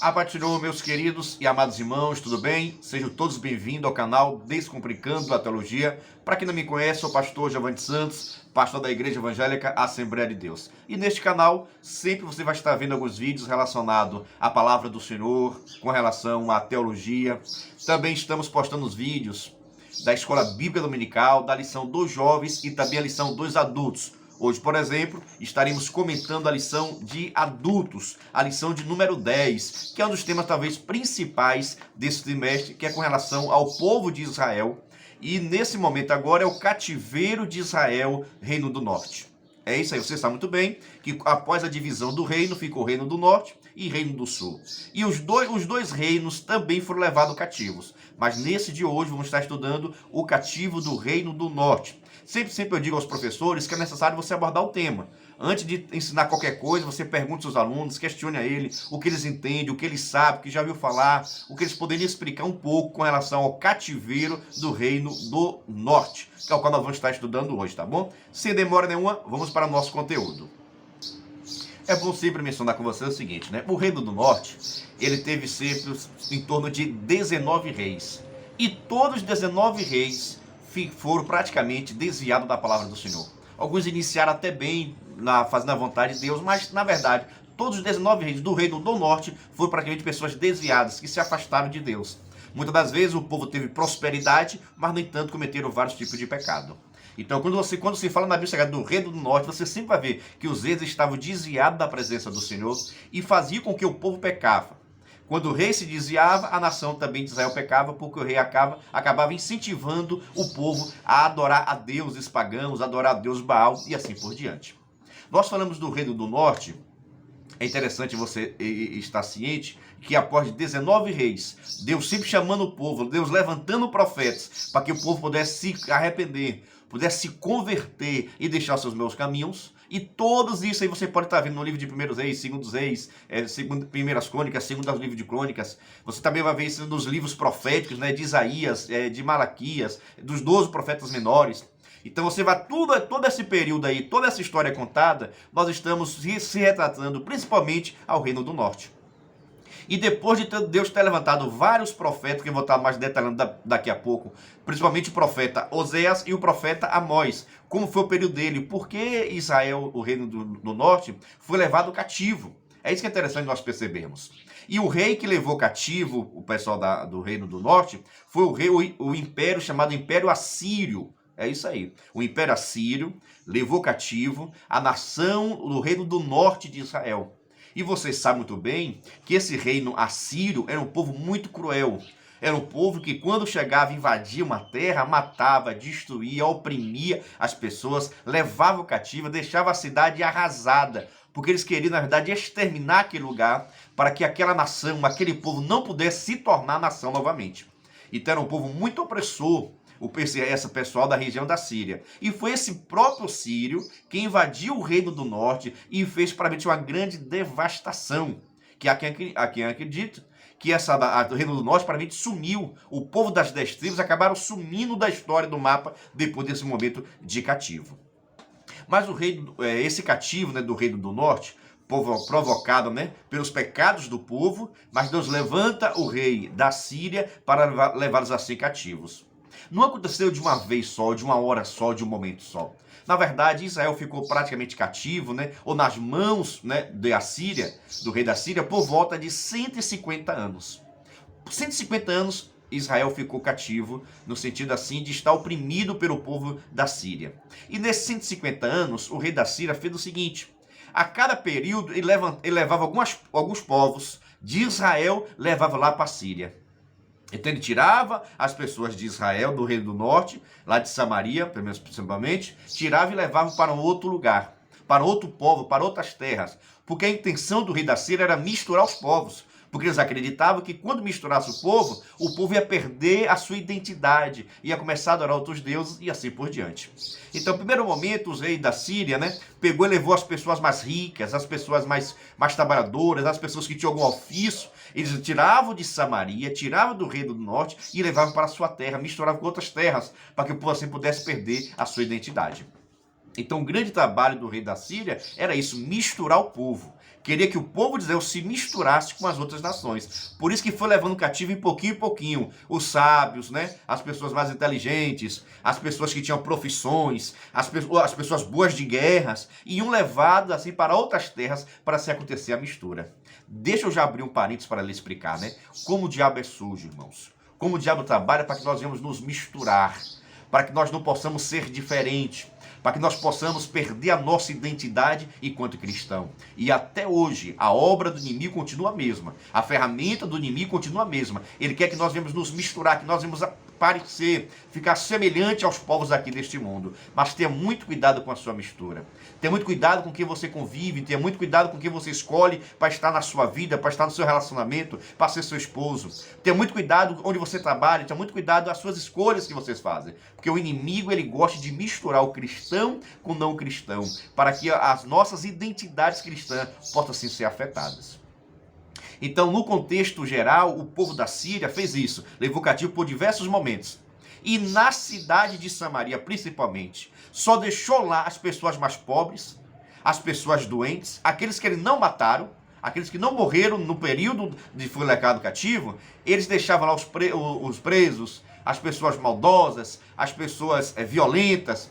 A paz do Senhor, meus queridos e amados irmãos, tudo bem? Sejam todos bem-vindos ao canal Descomplicando a Teologia. Para quem não me conhece, sou o pastor Giovanni Santos, pastor da Igreja Evangélica Assembleia de Deus. E neste canal, sempre você vai estar vendo alguns vídeos relacionados à palavra do Senhor, com relação à teologia. Também estamos postando os vídeos da Escola Bíblica Dominical, da lição dos jovens e também a lição dos adultos. Hoje, por exemplo, estaremos comentando a lição de adultos, a lição de número 10, que é um dos temas talvez principais desse trimestre, que é com relação ao povo de Israel. E nesse momento agora é o cativeiro de Israel, Reino do Norte. É isso aí, você sabe muito bem que após a divisão do reino, ficou o Reino do Norte e Reino do Sul. E os dois reinos também foram levados cativos. Mas nesse de hoje vamos estar estudando o cativo do Reino do Norte. Sempre eu digo aos professores que é necessário você abordar o tema. Antes de ensinar qualquer coisa, você pergunte aos seus alunos, questione a eles o que eles entendem, o que eles sabem, o que já ouviu falar, o que eles poderiam explicar um pouco com relação ao cativeiro do Reino do Norte, que é o qual nós vamos estar estudando hoje, tá bom? Sem demora nenhuma, vamos para o nosso conteúdo. É bom sempre mencionar com vocês o seguinte, né? O Reino do Norte, ele teve sempre em torno de 19 reis. E todos os 19 reis foram praticamente desviados da palavra do Senhor. Alguns iniciaram até bem, fazendo a vontade de Deus, mas na verdade, todos os 19 reis do Reino do Norte foram praticamente pessoas desviadas, que se afastaram de Deus. Muitas das vezes o povo teve prosperidade, mas no entanto cometeram vários tipos de pecado. Então, quando se fala na Bíblia do Reino do Norte, você sempre vai ver que os reis estavam desviados da presença do Senhor e faziam com que o povo pecava. Quando o rei se desviava, a nação também de Israel pecava, porque o rei acabava incentivando o povo a adorar a deuses pagãos, a adorar a Deus Baal e assim por diante. Nós falamos do Reino do Norte. É interessante você estar ciente que após 19 reis, Deus sempre chamando o povo, Deus levantando profetas para que o povo pudesse se arrepender, pudesse se converter e deixar os seus maus caminhos. E todos isso aí você pode estar vendo no livro de 1 Reis, 2 Reis, 1 Crônicas, 2 livro de Crônicas. Você também vai ver isso nos livros proféticos, né, de Isaías, de Malaquias, dos 12 profetas menores. Então você vai todo esse período aí, toda essa história contada, nós estamos se retratando principalmente ao Reino do Norte. E depois de Deus ter levantado vários profetas, que eu vou estar mais detalhando daqui a pouco, principalmente o profeta Oséias e o profeta Amós, como foi o período dele, por que Israel, o Reino do Norte, foi levado cativo. É isso que é interessante nós percebermos. E o rei que levou cativo o pessoal do Reino do Norte foi o império chamado Império Assírio. É isso aí. O Império Assírio levou cativo a nação do Reino do Norte de Israel. E vocês sabem muito bem que esse reino assírio era um povo muito cruel. Era um povo que quando chegava a invadir uma terra, matava, destruía, oprimia as pessoas, levava cativo, deixava a cidade arrasada. Porque eles queriam, na verdade, exterminar aquele lugar para que aquela nação, aquele povo não pudesse se tornar nação novamente. Então era um povo muito opressor, esse pessoal da região da Síria. E foi esse próprio Sírio que invadiu o Reino do Norte e fez para uma grande devastação. Que há quem acredita que o Reino do Norte para sumiu. O povo das 10 tribos acabaram sumindo da história do mapa depois desse momento de cativo. Mas esse cativo, né, do Reino do Norte, provocado, né, pelos pecados do povo, mas Deus levanta o rei da Síria para levá-los a ser cativos. Não aconteceu de uma vez só, de uma hora só, de um momento só. Na verdade, Israel ficou praticamente cativo, né, ou nas mãos, né, do rei da Síria, por volta de 150 anos. Por 150 anos, Israel ficou cativo, no sentido assim de estar oprimido pelo povo da Síria. E nesses 150 anos, o rei da Síria fez o seguinte: a cada período ele levava alguns povos de Israel, levava lá para a Síria. Então ele tirava as pessoas de Israel, do Reino do Norte, lá de Samaria, principalmente, tirava e levava para um outro lugar, para outro povo, para outras terras. Porque a intenção do rei da Síria era misturar os povos. Porque eles acreditavam que quando misturasse o povo ia perder a sua identidade, ia começar a adorar outros deuses e assim por diante. Então, no primeiro momento, os reis da Síria, né, pegou e levou as pessoas mais ricas, as pessoas mais trabalhadoras, as pessoas que tinham algum ofício. Eles tiravam de Samaria, tiravam do Reino do Norte e levavam para a sua terra, misturavam com outras terras, para que o povo assim pudesse perder a sua identidade. Então o grande trabalho do rei da Síria era isso, misturar o povo. Queria que o povo de Israel se misturasse com as outras nações. Por isso que foi levando cativo em pouquinho. Os sábios, né? As pessoas mais inteligentes, as pessoas que tinham profissões, as pessoas boas de guerras, iam levados assim para outras terras para se acontecer a mistura. Deixa eu já abrir um parênteses para lhe explicar, né? Como o diabo é sujo, irmãos. Como o diabo trabalha para que nós venhamos nos misturar, para que nós não possamos ser diferentes, para que nós possamos perder a nossa identidade enquanto cristão. E até hoje, a obra do inimigo continua a mesma. A ferramenta do inimigo continua a mesma. Ele quer que nós venhamos nos misturar, que nós venhamos parecer, ficar semelhante aos povos aqui deste mundo. Mas tenha muito cuidado com a sua mistura. Tenha muito cuidado com quem você convive, tenha muito cuidado com quem você escolhe para estar na sua vida, para estar no seu relacionamento, para ser seu esposo. Tenha muito cuidado onde você trabalha, tenha muito cuidado das suas escolhas que vocês fazem. Porque o inimigo, ele gosta de misturar o cristão com o não cristão, para que as nossas identidades cristãs possam assim ser afetadas. Então, no contexto geral, o povo da Síria fez isso, levou cativo por diversos momentos. E na cidade de Samaria, principalmente, só deixou lá as pessoas mais pobres, as pessoas doentes, aqueles que ele não mataram, aqueles que não morreram no período de foi levado cativo, eles deixavam lá os presos, as pessoas maldosas, as pessoas violentas,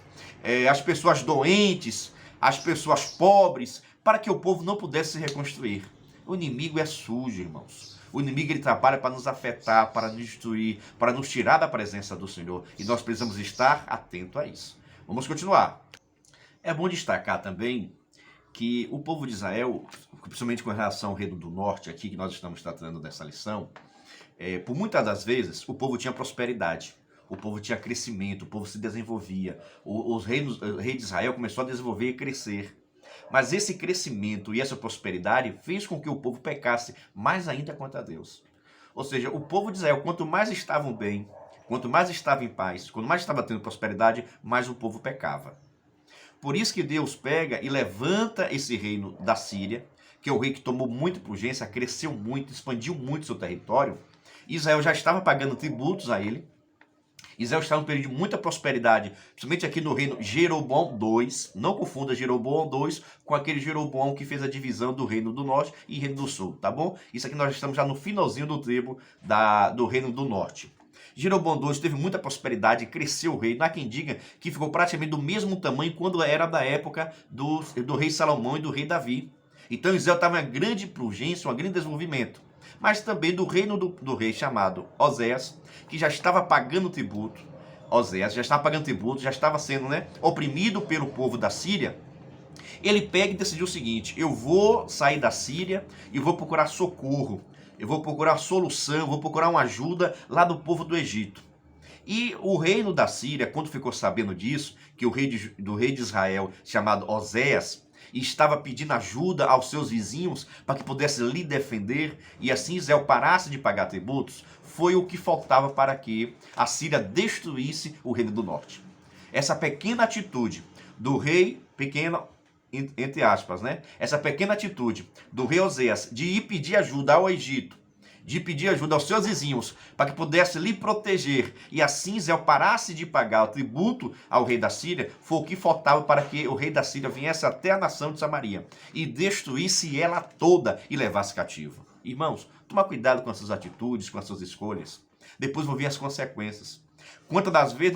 as pessoas doentes, as pessoas pobres, para que o povo não pudesse se reconstruir. O inimigo é sujo, irmãos. O inimigo, ele trabalha para nos afetar, para nos destruir, para nos tirar da presença do Senhor. E nós precisamos estar atentos a isso. Vamos continuar. É bom destacar também que o povo de Israel, principalmente com relação ao reino do norte, aqui que nós estamos tratando dessa lição, por muitas das vezes o povo tinha prosperidade, o povo tinha crescimento, o povo se desenvolvia, o rei de Israel começou a desenvolver e crescer. Mas esse crescimento e essa prosperidade fez com que o povo pecasse mais ainda contra Deus. Ou seja, o povo de Israel, quanto mais estavam bem, quanto mais estava em paz, quanto mais estava tendo prosperidade, mais o povo pecava. Por isso que Deus pega e levanta esse reino da Síria, que é o rei que tomou muita pujança, cresceu muito, expandiu muito seu território. Israel já estava pagando tributos a ele. Israel estava num período de muita prosperidade, principalmente aqui no reino Jeroboão II. Não confunda Jeroboão II com aquele Jeroboão que fez a divisão do reino do norte e reino do sul, tá bom? Isso aqui nós estamos já no finalzinho do tempo do reino do norte. Jeroboão II teve muita prosperidade, cresceu o reino. Há quem diga que ficou praticamente do mesmo tamanho quando era da época do rei Salomão e do rei Davi. Então Israel estava em grande prugência, um grande desenvolvimento. Mas também do reino do rei chamado Oséias, que já estava pagando tributo. Oséias já estava pagando tributo, já estava sendo oprimido pelo povo da Síria. Ele pega e decidiu o seguinte: eu vou sair da Síria e vou procurar socorro, eu vou procurar solução, eu vou procurar uma ajuda lá do povo do Egito. E o reino da Síria, quando ficou sabendo disso, que o rei de Israel, chamado Oséias, estava pedindo ajuda aos seus vizinhos para que pudesse lhe defender e assim Israel parasse de pagar tributos, foi o que faltava para que a Síria destruísse o reino do norte. Essa pequena atitude do rei, pequena entre aspas, essa pequena atitude do rei Oséias de ir pedir ajuda ao Egito, de pedir ajuda aos seus vizinhos para que pudesse lhe proteger e assim Israel parasse de pagar o tributo ao rei da Síria, foi o que faltava para que o rei da Síria viesse até a nação de Samaria e destruísse ela toda e levasse cativo. Irmãos, toma cuidado com as suas atitudes, com as suas escolhas. Depois vão vir as consequências. Quantas das vezes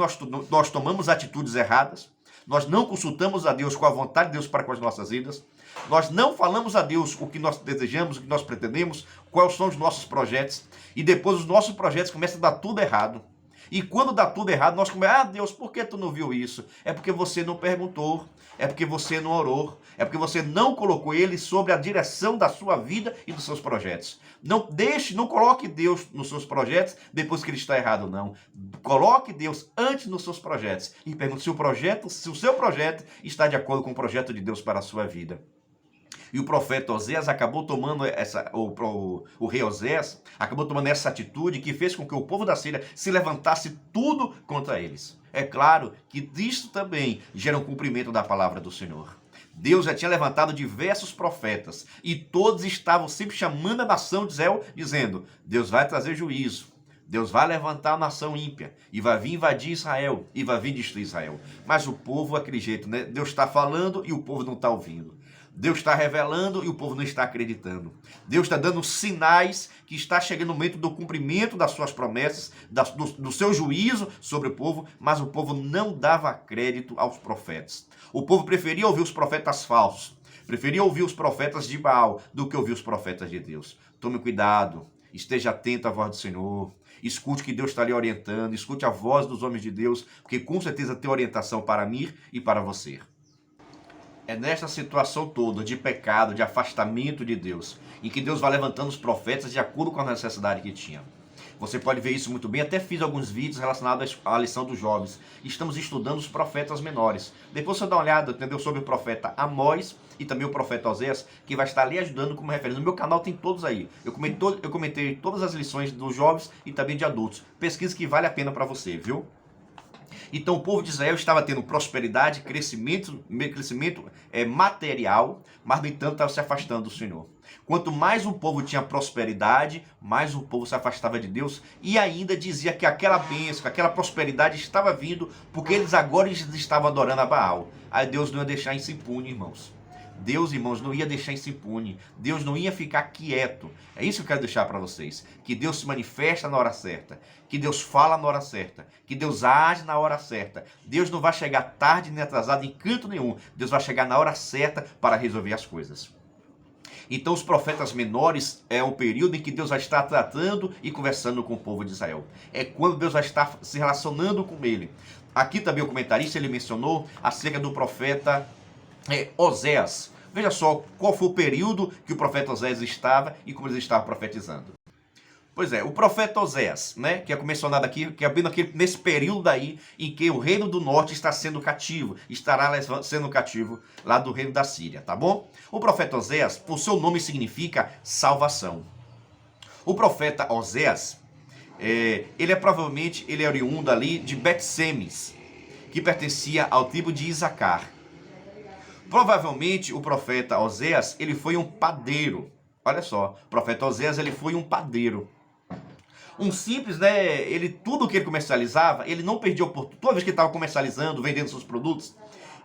nós tomamos atitudes erradas, nós não consultamos a Deus com a vontade de Deus para com as nossas vidas, nós não falamos a Deus o que nós desejamos, o que nais pretendemos, quais são os nossos projetos, e depois os nossos projetos começam a dar tudo errado. E quando dá tudo errado, nós começamos, Deus, por que tu não viu isso? É porque você não perguntou, é porque você não orou, é porque você não colocou Ele sobre a direção da sua vida e dos seus projetos. Não coloque Deus nos seus projetos depois que ele está errado, não. Coloque Deus antes nos seus projetos e pergunte se o seu projeto está de acordo com o projeto de Deus para a sua vida. E o profeta Oséias acabou tomando o rei Oséias acabou tomando essa atitude que fez com que o povo da Síria se levantasse tudo contra eles. É claro que isso também gera um cumprimento da palavra do Senhor. Deus já tinha levantado diversos profetas e todos estavam sempre chamando a nação de Israel, dizendo: Deus vai trazer juízo. Deus vai levantar a nação ímpia e vai vir invadir Israel e vai vir destruir Israel. Mas o povo, aquele jeito, Deus está falando e o povo não está ouvindo. Deus está revelando e o povo não está acreditando. Deus está dando sinais que está chegando o momento do cumprimento das suas promessas, do seu juízo sobre o povo, mas o povo não dava crédito aos profetas. O povo preferia ouvir os profetas falsos, preferia ouvir os profetas de Baal do que ouvir os profetas de Deus. Tome cuidado, esteja atento à voz do Senhor. Escute o que Deus está lhe orientando, escute a voz dos homens de Deus, porque com certeza tem orientação para mim e para você. É nesta situação toda de pecado, de afastamento de Deus, em que Deus vai levantando os profetas de acordo com a necessidade que tinha. Você pode ver isso muito bem, até fiz alguns vídeos relacionados à lição dos jovens. Estamos estudando os profetas menores. Depois você dá uma olhada, entendeu, sobre o profeta Amós e também o profeta Oséias, que vai estar ali ajudando como referência. No meu canal tem todos aí. Eu comentei todas as lições dos jovens e também de adultos. Pesquisa que vale a pena para você, viu? Então o povo de Israel estava tendo prosperidade, crescimento material, mas no entanto estava se afastando do Senhor. Quanto mais o povo tinha prosperidade, mais o povo se afastava de Deus e ainda dizia que aquela bênção, aquela prosperidade estava vindo porque eles agora estavam adorando a Baal. Aí Deus não ia deixar isso impune, irmãos. Deus, irmãos, não ia deixar isso impune. Deus não ia ficar quieto. É isso que eu quero deixar para vocês. Que Deus se manifesta na hora certa. Que Deus fala na hora certa. Que Deus age na hora certa. Deus não vai chegar tarde nem atrasado em canto nenhum. Deus vai chegar na hora certa para resolver as coisas. Então os profetas menores é um período em que Deus vai estar tratando e conversando com o povo de Israel. É quando Deus vai estar se relacionando com ele. Aqui também o comentarista ele mencionou acerca do profeta Oséias. Veja só qual foi o período que o profeta Oséias estava e como ele estava profetizando. Pois é, o profeta Oséias, né, que é mencionado aqui, que é bem nesse período aí em que o reino do norte está sendo cativo, estará sendo cativo lá do reino da Síria, tá bom? O profeta Oséias, por seu nome significa salvação. O profeta Oséias, ele é oriundo ali de Bet-Semes, que pertencia ao tribo de Isacar. Provavelmente o profeta Oséias, ele foi um padeiro. Olha só, o profeta Oséias, ele foi um padeiro. Um simples, né? Tudo que ele comercializava, ele não perdia oportunidade. Toda vez que ele estava comercializando, vendendo seus produtos,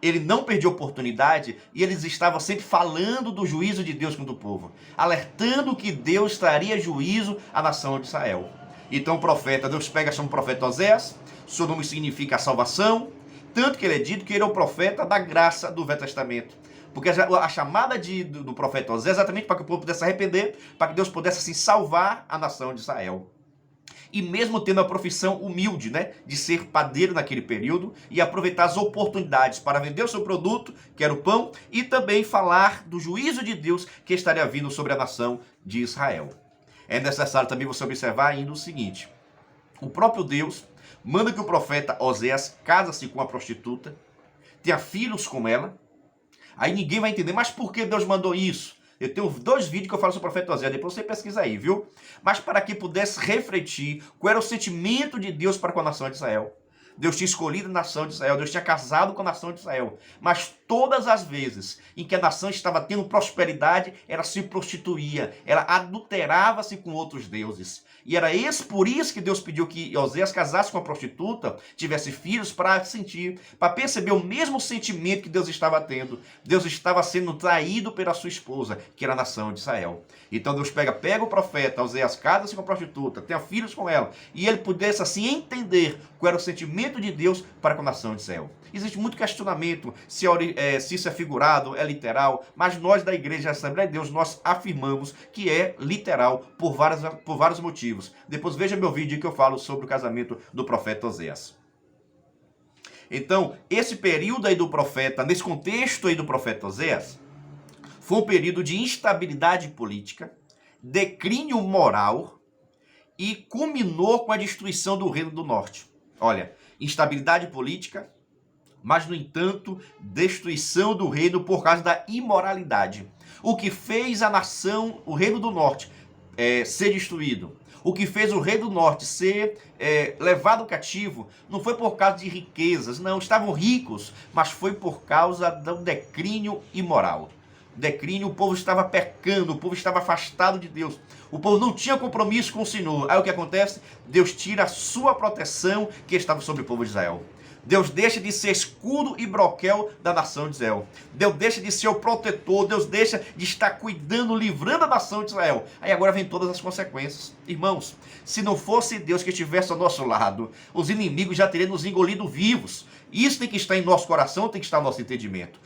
ele não perdia oportunidade e eles estavam sempre falando do juízo de Deus contra o povo, alertando que Deus traria juízo à nação de Israel. Então o profeta, Deus pega, chama o profeta Oséias, seu nome significa salvação, tanto que ele é dito que ele é o profeta da graça do Velho Testamento. Porque a chamada do profeta Oséias é exatamente para que o povo pudesse se arrepender, para que Deus pudesse assim salvar a nação de Israel. E mesmo tendo a profissão humilde, né, de ser padeiro naquele período e aproveitar as oportunidades para vender o seu produto, que era o pão, e também falar do juízo de Deus que estaria vindo sobre a nação de Israel. É necessário também você observar ainda o seguinte: o próprio Deus manda que o profeta Oséias case-se com a prostituta, tenha filhos com ela. Aí ninguém vai entender, mas por que Deus mandou isso? Eu tenho 2 vídeos que eu falo sobre o profeta Oséias, depois você pesquisa aí, viu? Mas para que pudesse refletir qual era o sentimento de Deus para com a nação de Israel. Deus tinha escolhido a nação de Israel, Deus tinha casado com a nação de Israel. Mas todas as vezes em que a nação estava tendo prosperidade, ela se prostituía, ela adulterava-se com outros deuses. E era por isso que Deus pediu que Oséias casasse com a prostituta, tivesse filhos, para perceber o mesmo sentimento que Deus estava tendo. Deus estava sendo traído pela sua esposa, que era a nação de Israel. Então Deus pega o profeta Oséias, casa-se com a prostituta, tenha filhos com ela, e ele pudesse assim entender qual era o sentimento de Deus para com a nação de Israel. Existe muito questionamento se isso é figurado, é literal, mas nós da Igreja Assembleia de Deus, nós afirmamos que é literal por vários motivos. Depois veja meu vídeo que eu falo sobre o casamento do profeta Oséias. Então, esse período aí do profeta, nesse contexto aí do profeta Oséias, foi um período de instabilidade política, declínio moral e culminou com a destruição do Reino do Norte. Olha, instabilidade política, mas, no entanto, destruição do reino por causa da imoralidade. O que fez a nação, o Reino do Norte, ser destruído, o que fez o Reino do Norte ser levado cativo, não foi por causa de riquezas, não, estavam ricos, mas foi por causa do declínio imoral. Declínio, o povo estava pecando, o povo estava afastado de Deus, o povo não tinha compromisso com o Senhor. Aí o que acontece? Deus tira a sua proteção que estava sobre o povo de Israel. Deus deixa de ser escudo e broquel da nação de Israel. Deus deixa de ser o protetor. Deus deixa de estar cuidando, livrando a nação de Israel. Aí agora vem todas as consequências. Irmãos, se não fosse Deus que estivesse ao nosso lado, os inimigos já teriam nos engolido vivos. Isso tem que estar em nosso coração, tem que estar no nosso entendimento.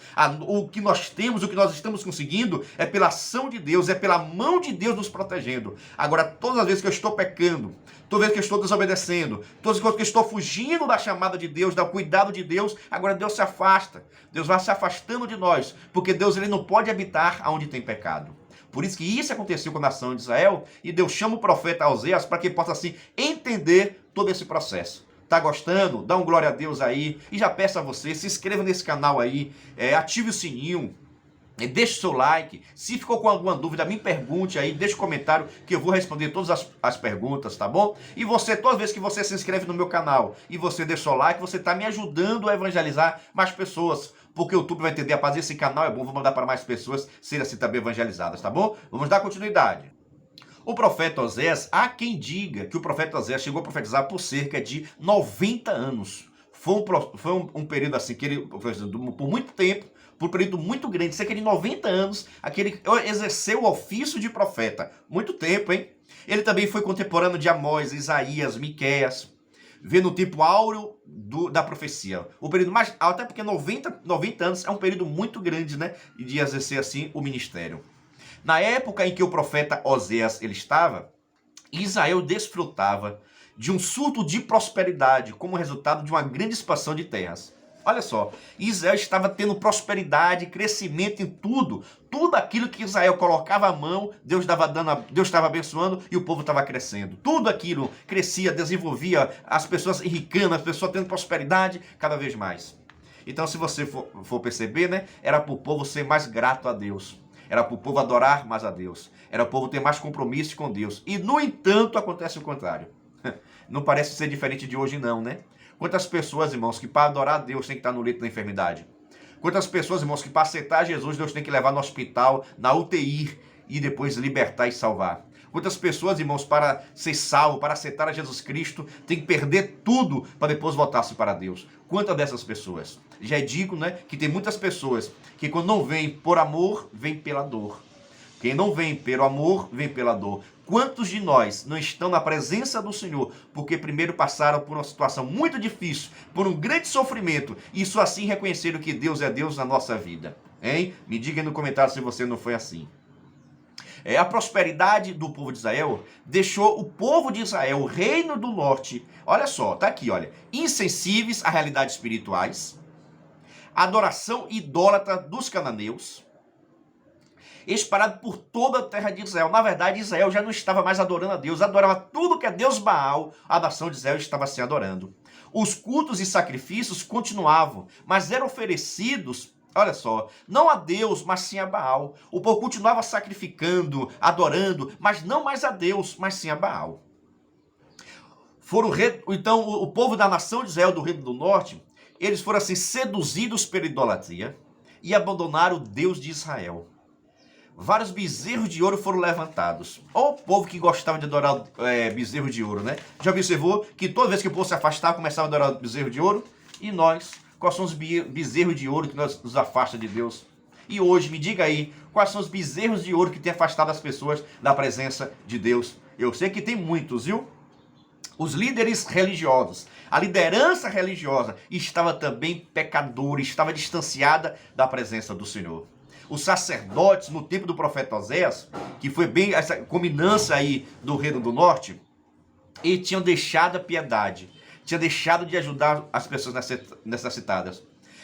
O que nós temos, o que nós estamos conseguindo é pela ação de Deus, é pela mão de Deus nos protegendo. Agora, todas as vezes que eu estou pecando, toda vez que eu estou desobedecendo, todas as vezes que eu estou fugindo da chamada de Deus, do cuidado de Deus, agora Deus se afasta. Deus vai se afastando de nós, porque Deus ele não pode habitar onde tem pecado. Por isso que isso aconteceu com a nação de Israel, e Deus chama o profeta Oséias para que possa assim entender todo esse processo. Tá gostando? Dá um glória a Deus aí. E já peço a você, se inscreva nesse canal aí, ative o sininho, deixe o seu like. Se ficou com alguma dúvida, me pergunte aí, deixe um comentário que eu vou responder todas as perguntas, tá bom? E você, toda vez que você se inscreve no meu canal e você deixa o like, você está me ajudando a evangelizar mais pessoas. Porque o YouTube vai entender, rapaz, esse canal é bom, vou mandar para mais pessoas serem assim também evangelizadas, tá bom? Vamos dar continuidade. O profeta Oséias, há quem diga que o profeta Oséias chegou a profetizar por cerca de 90 anos. Foi um período assim, que ele, por muito tempo, por um período muito grande, cerca de 90 anos, aquele exerceu o ofício de profeta. Muito tempo, hein? Ele também foi contemporâneo de Amós, Isaías, Miqueias, vendo o tempo áureo da profecia. O período mais alto, até porque 90 anos é um período muito grande, né? De exercer assim o ministério. Na época em que o profeta Oséias ele estava, Israel desfrutava de um surto de prosperidade como resultado de uma grande expansão de terras. Olha só, Israel estava tendo prosperidade, crescimento em tudo. Tudo aquilo que Israel colocava a mão, Deus estava abençoando e o povo estava crescendo. Tudo aquilo crescia, desenvolvia, as pessoas enricando, as pessoas tendo prosperidade cada vez mais. Então, se você for perceber, né, era para o povo ser mais grato a Deus. Era para o povo adorar mais a Deus. Era para o povo ter mais compromisso com Deus. E, no entanto, acontece o contrário. Não parece ser diferente de hoje, não, né? Quantas pessoas, irmãos, que para adorar a Deus tem que estar no leito da enfermidade? Quantas pessoas, irmãos, que para aceitar Jesus, Deus tem que levar no hospital, na UTI, e depois libertar e salvar? Quantas pessoas, irmãos, para ser salvo, para aceitar a Jesus Cristo, tem que perder tudo para depois voltar-se para Deus? Quantas dessas pessoas? Já digo, né, que tem muitas pessoas que quando não vêm por amor, vêm pela dor. Quem não vem pelo amor, vem pela dor. Quantos de nós não estão na presença do Senhor porque primeiro passaram por uma situação muito difícil, por um grande sofrimento, e só assim reconheceram que Deus é Deus na nossa vida? Hein? Me diga aí no comentário se você não foi assim. A prosperidade do povo de Israel deixou o povo de Israel, o reino do norte, olha só, tá aqui, olha, insensíveis a realidades espirituais, adoração idólatra dos cananeus, espalhado por toda a terra de Israel. Na verdade, Israel já não estava mais adorando a Deus, adorava tudo que é Deus Baal, a nação de Israel estava se adorando. Os cultos e sacrifícios continuavam, mas eram oferecidos, olha só, não a Deus, mas sim a Baal. O povo continuava sacrificando, adorando, mas não mais a Deus, mas sim a Baal. Então, o povo da nação de Israel, do Reino do Norte, eles foram assim seduzidos pela idolatria e abandonaram o Deus de Israel. Vários bezerros de ouro foram levantados. Olha o povo que gostava de adorar bezerro de ouro, né? Já observou que toda vez que o povo se afastava, começava a adorar bezerro de ouro? E nós? Quais são os bezerros de ouro que nos afasta de Deus? E hoje, me diga aí, quais são os bezerros de ouro que têm afastado as pessoas da presença de Deus? Eu sei que tem muitos, viu? Os líderes religiosos, a liderança religiosa estava também pecadora, estava distanciada da presença do Senhor. Os sacerdotes, no tempo do profeta Oséias, que foi bem essa culminância aí do Reino do Norte, eles tinham deixado a piedade, tinham deixado de ajudar as pessoas necessitadas.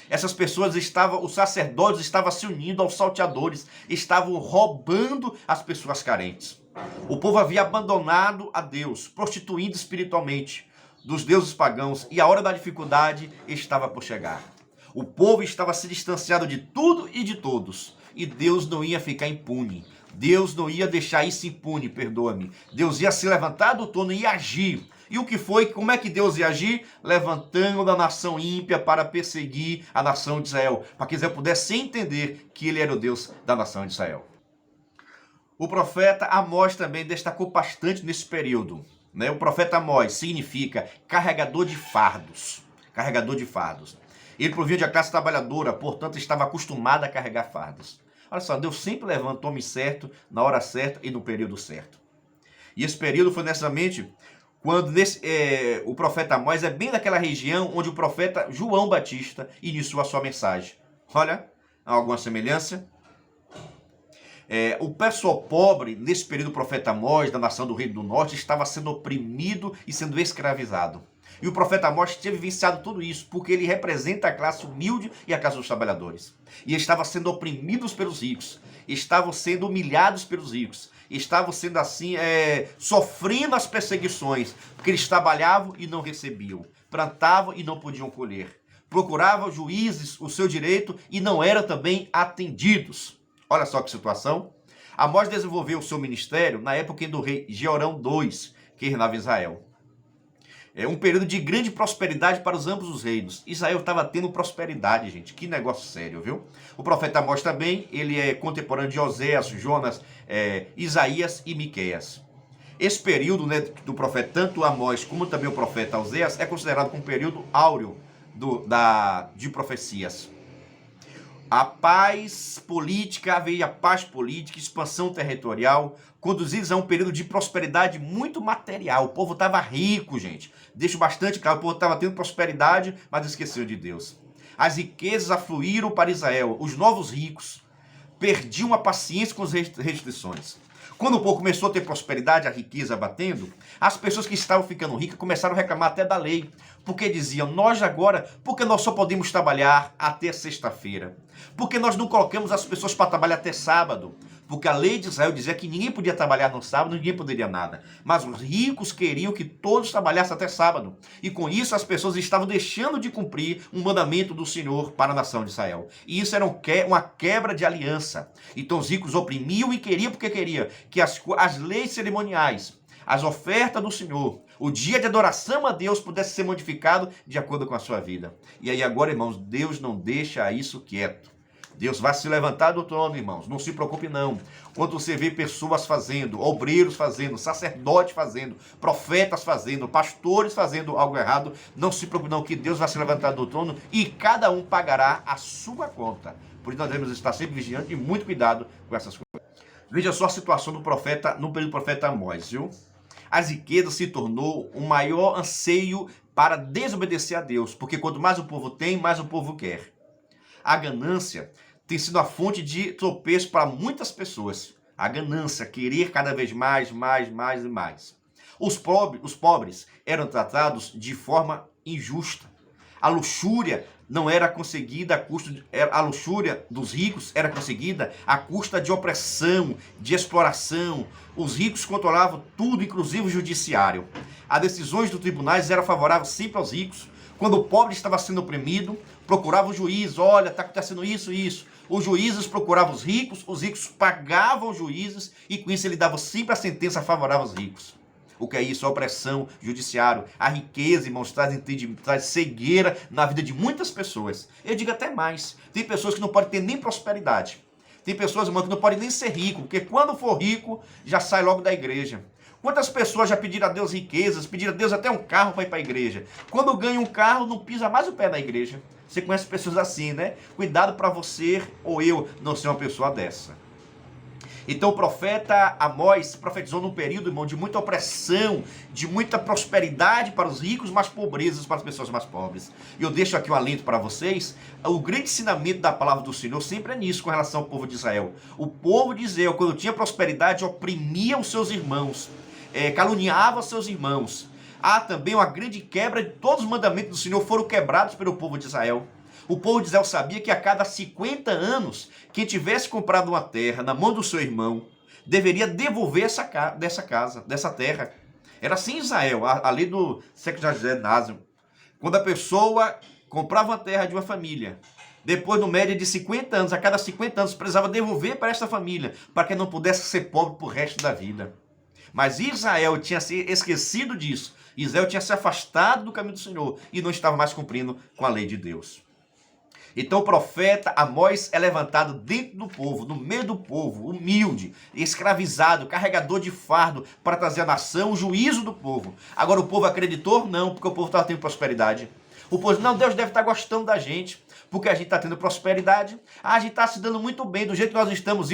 Essas pessoas os sacerdotes estavam se unindo aos salteadores, estavam roubando as pessoas carentes. O povo havia abandonado a Deus, prostituindo espiritualmente dos deuses pagãos, e a hora da dificuldade estava por chegar. O povo estava se distanciado de tudo e de todos, e Deus não ia ficar impune. Deus não ia deixar isso impune, perdoa-me. Deus ia se levantar do trono e ia agir. E o que foi? Como é que Deus ia agir? Levantando a nação ímpia para perseguir a nação de Israel, para que Israel pudesse entender que ele era o Deus da nação de Israel. O profeta Amós também destacou bastante nesse período. O profeta Amós significa carregador de fardos. carregador de fardos. Ele provinha de uma classe trabalhadora, portanto estava acostumado a carregar fardos. Olha só, Deus sempre levanta o homem certo, na hora certa e no período certo. E esse período foi necessariamente quando o profeta Amós é bem naquela região onde o profeta João Batista iniciou a sua mensagem. Olha, há alguma semelhança? O pessoal pobre, nesse período do profeta Amós, da nação do Reino do Norte, estava sendo oprimido e sendo escravizado. E o profeta Amós tinha vivenciado tudo isso, porque ele representa a classe humilde e a classe dos trabalhadores. E estavam sendo oprimidos pelos ricos, estavam sendo humilhados pelos ricos, estavam sendo assim, sofrendo as perseguições, porque eles trabalhavam e não recebiam, plantavam e não podiam colher, procuravam juízes o seu direito e não eram também atendidos. Olha só que situação. Amós desenvolveu o seu ministério na época do rei Jeorão II, que reinava Israel. É um período de grande prosperidade para ambos os reinos. Israel estava tendo prosperidade, gente. Que negócio sério, viu? O profeta Amós também, ele é contemporâneo de Oséias, Jonas, Isaías e Miqueias. Esse período, né, do profeta, tanto Amós como também o profeta Oséias, é considerado como um período áureo de profecias. A paz política, veio a paz política, expansão territorial, conduzidos a um período de prosperidade muito material. O povo estava rico, gente. Deixo bastante claro, o povo estava tendo prosperidade, mas esqueceu de Deus. As riquezas afluíram para Israel. Os novos ricos perdiam a paciência com as restrições. Quando o povo começou a ter prosperidade, a riqueza batendo, as pessoas que estavam ficando ricas começaram a reclamar até da lei. Porque diziam, nós agora, porque nós só podemos trabalhar até sexta-feira? Porque nós não colocamos as pessoas para trabalhar até sábado? Porque a lei de Israel dizia que ninguém podia trabalhar no sábado, ninguém poderia nada. Mas os ricos queriam que todos trabalhassem até sábado. E com isso as pessoas estavam deixando de cumprir um mandamento do Senhor para a nação de Israel. E isso era uma quebra de aliança. Então os ricos oprimiam e queriam porque queriam que as leis cerimoniais, as ofertas do Senhor, o dia de adoração a Deus pudesse ser modificado de acordo com a sua vida. E aí agora, irmãos, Deus não deixa isso quieto. Deus vai se levantar do trono, irmãos. Não se preocupe, não. Quando você vê pessoas fazendo, obreiros fazendo, sacerdotes fazendo, profetas fazendo, pastores fazendo algo errado, não se preocupe, não, que Deus vai se levantar do trono e cada um pagará a sua conta. Por isso nós devemos estar sempre vigiantes e muito cuidado com essas coisas. Veja só a situação do profeta, no período do profeta Amós, viu? As riquezas se tornou o maior anseio para desobedecer a Deus, porque quanto mais o povo tem, mais o povo quer. A ganância tem sido a fonte de tropeço para muitas pessoas. A ganância, querer cada vez mais, mais e mais. Os pobres eram tratados de forma injusta. A luxúria não era conseguida a custo a luxúria dos ricos era conseguida à custa de opressão, de exploração. Os ricos controlavam tudo, inclusive o judiciário. As decisões dos tribunais eram favoráveis sempre aos ricos. Quando o pobre estava sendo oprimido, procurava o juiz, olha, está acontecendo isso. Os juízes procuravam os ricos pagavam os juízes e com isso ele dava sempre a sentença favorável aos ricos. O que é isso? A opressão, judiciário, a riqueza, irmãos, traz cegueira na vida de muitas pessoas. Eu digo até mais, tem pessoas que não podem ter nem prosperidade. Tem pessoas, irmãos, que não podem nem ser rico, porque quando for rico, já sai logo da igreja. Quantas pessoas já pediram a Deus riquezas, pediram a Deus até um carro para ir para a igreja? Quando ganha um carro, não pisa mais o pé na igreja. Você conhece pessoas assim, né? Cuidado para você ou eu não ser uma pessoa dessa. Então o profeta Amós profetizou num período, irmão, de muita opressão, de muita prosperidade para os ricos, mas pobrezas para as pessoas mais pobres. E eu deixo aqui um alento para vocês. O grande ensinamento da palavra do Senhor sempre é nisso com relação ao povo de Israel. O povo de Israel, quando tinha prosperidade, oprimia os seus irmãos, caluniava os seus irmãos. Há também uma grande quebra de todos os mandamentos do Senhor foram quebrados pelo povo de Israel. O povo de Israel sabia que a cada 50 anos, quem tivesse comprado uma terra na mão do seu irmão, deveria devolver dessa terra. Era assim em Israel, a lei do século XIX. Quando a pessoa comprava uma terra de uma família, depois, no média de 50 anos, a cada 50 anos, precisava devolver para essa família, para que não pudesse ser pobre para o resto da vida. Mas Israel tinha se esquecido disso. Israel tinha se afastado do caminho do Senhor e não estava mais cumprindo com a lei de Deus. Então o profeta Amós é levantado dentro do povo, no meio do povo, humilde, escravizado, carregador de fardo, para trazer à nação o juízo do povo. Agora o povo acreditou? Não, porque o povo estava tendo prosperidade. O povo diz, não, Deus deve estar gostando da gente, porque a gente está tendo prosperidade, a gente está se dando muito bem, do jeito que nós estamos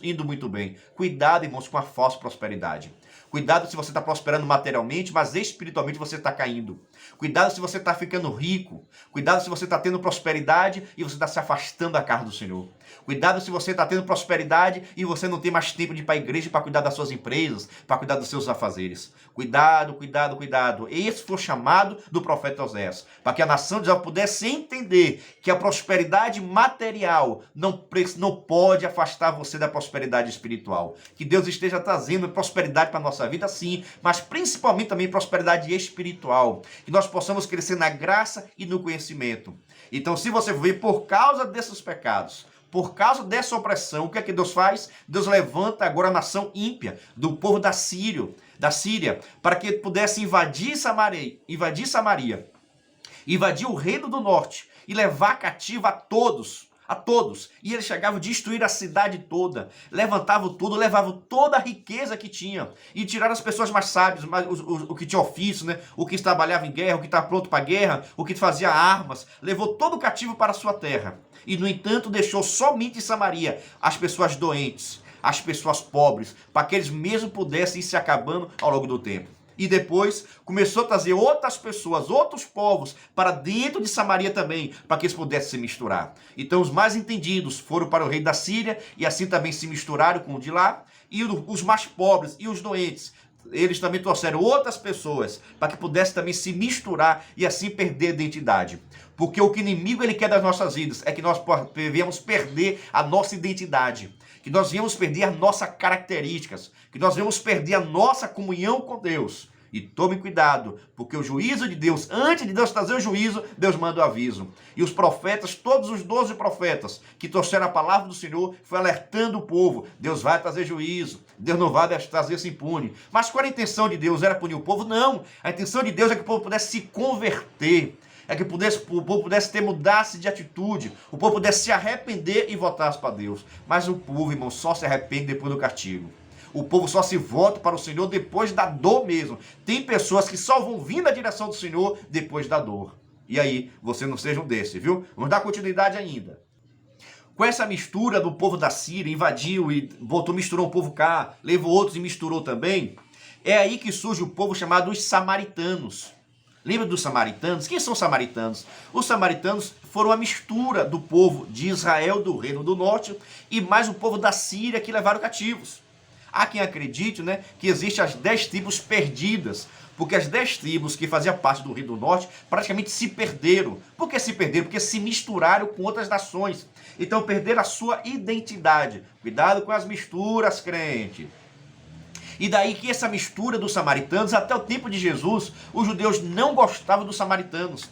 indo muito bem. Cuidado, irmãos, com a falsa prosperidade. Cuidado se você está prosperando materialmente, mas espiritualmente você está caindo. Cuidado se você está ficando rico. Cuidado se você está tendo prosperidade e você está se afastando da casa do Senhor. Cuidado se você está tendo prosperidade e você não tem mais tempo de ir para a igreja para cuidar das suas empresas, para cuidar dos seus afazeres. Cuidado, cuidado, cuidado. Esse foi o chamado do profeta Oséias, para que a nação de Israel pudesse entender que a prosperidade material não pode afastar você da prosperidade espiritual. Que Deus esteja trazendo prosperidade para a nossa vida, sim, mas principalmente também prosperidade espiritual. Que nós possamos crescer na graça e no conhecimento. Então, se você vê por causa desses pecados, por causa dessa opressão, o que é que Deus faz? Deus levanta agora a nação ímpia, do povo da Síria, para que pudesse invadir Samaria, invadir o reino do norte e levar cativo a todos. E eles chegavam a destruir a cidade toda, levantavam tudo, levavam toda a riqueza que tinham e tiraram as pessoas mais sábias, o que tinha ofício, né? O que trabalhava em guerra, o que estava pronto para a guerra, o que fazia armas, levou todo o cativo para a sua terra. E, no entanto, deixou somente em Samaria as pessoas doentes, as pessoas pobres, para que eles mesmo pudessem ir se acabando ao longo do tempo. E depois começou a trazer outras pessoas, outros povos, para dentro de Samaria também, para que eles pudessem se misturar. Então os mais entendidos foram para o rei da Síria, e assim também se misturaram com o de lá. E os mais pobres e os doentes, eles também trouxeram outras pessoas, para que pudessem também se misturar e assim perder a identidade. Porque o que o inimigo ele quer das nossas vidas é que nós viemos perder a nossa identidade, que nós viemos perder as nossas características, que nós viemos perder a nossa comunhão com Deus. E tome cuidado, porque o juízo de Deus, antes de Deus trazer o juízo, Deus manda o aviso. E os profetas, todos os 12 profetas que trouxeram a palavra do Senhor, foi alertando o povo, Deus vai trazer juízo, Deus não vai trazer isso impune. Mas qual era a intenção de Deus? Era punir o povo? Não, a intenção de Deus é que o povo pudesse se converter, é que o povo pudesse ter mudança de atitude, o povo pudesse se arrepender e voltar para Deus. Mas o povo, irmão, só se arrepende depois do castigo. O povo só se volta para o Senhor depois da dor mesmo. Tem pessoas que só vão vir na direção do Senhor depois da dor. E aí, você não seja um desses, viu? Vamos dar continuidade ainda. Com essa mistura do povo da Síria, invadiu e voltou, misturou um povo cá, levou outros e misturou também. É aí que surge o povo chamado os samaritanos. Lembra dos samaritanos? Quem são os samaritanos? Os samaritanos foram a mistura do povo de Israel, do reino do norte, e mais o povo da Síria que levaram cativos. Há quem acredite, né, que existem as 10 tribos perdidas, porque as 10 tribos que faziam parte do Reino do Norte praticamente se perderam. Por que se perderam? Porque se misturaram com outras nações. Então perderam a sua identidade. Cuidado com as misturas, crente. E daí que essa mistura dos samaritanos, até o tempo de Jesus, os judeus não gostavam dos samaritanos.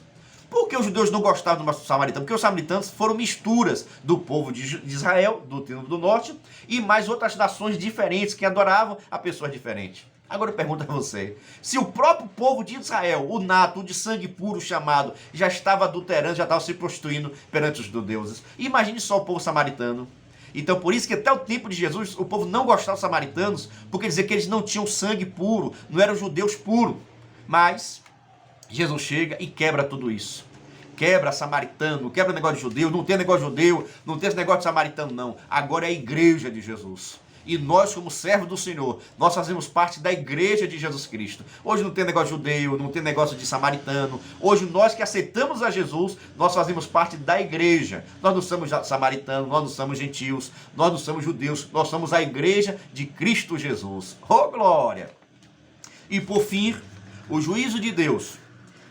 Por que os judeus não gostavam dos samaritanos? Porque os samaritanos foram misturas do povo de Israel, do Reino do Norte, e mais outras nações diferentes que adoravam a pessoas diferentes. Agora eu pergunto a você, se o próprio povo de Israel, o nato, o de sangue puro chamado, já estava adulterando, já estava se prostituindo perante os deuses, imagine só o povo samaritano. Então por isso que até o tempo de Jesus o povo não gostava dos samaritanos, porque dizia que eles não tinham sangue puro, não eram judeus puros. Mas Jesus chega e quebra tudo isso. Quebra samaritano, quebra negócio de judeu, não tem negócio de judeu, não tem esse negócio de samaritano não. Agora é a igreja de Jesus. E nós, como servos do Senhor, nós fazemos parte da igreja de Jesus Cristo. Hoje não tem negócio de judeu, não tem negócio de samaritano. Hoje nós que aceitamos a Jesus, nós fazemos parte da igreja. Nós não somos samaritanos, nós não somos gentios, nós não somos judeus, nós somos a igreja de Cristo Jesus. Oh, glória! E por fim, o juízo de Deus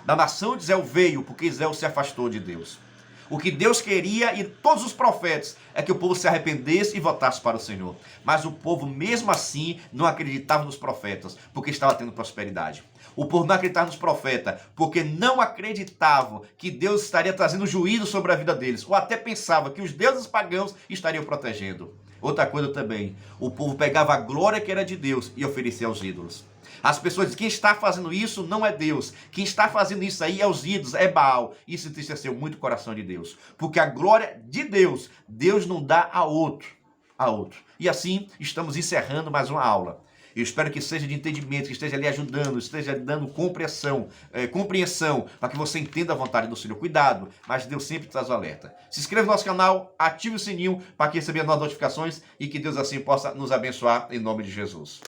da nação de Israel veio porque Israel se afastou de Deus. O que Deus queria e todos os profetas é que o povo se arrependesse e voltasse para o Senhor. Mas o povo mesmo assim não acreditava nos profetas porque estava tendo prosperidade. O povo não acreditava nos profetas porque não acreditavam que Deus estaria trazendo juízo sobre a vida deles. Ou até pensava que os deuses pagãos estariam protegendo. Outra coisa também, o povo pegava a glória que era de Deus e oferecia aos ídolos. As pessoas dizem, quem está fazendo isso não é Deus. Quem está fazendo isso aí é os ídolos, é Baal. Isso entristeceu muito o coração de Deus. Porque a glória de Deus, Deus não dá a outro. E assim, estamos encerrando mais uma aula. Eu espero que seja de entendimento, que esteja lhe ajudando, esteja lhe dando compreensão, para que você entenda a vontade do Senhor. Cuidado, mas Deus sempre traz o alerta. Se inscreva no nosso canal, ative o sininho para que receber novas notificações e que Deus assim possa nos abençoar em nome de Jesus.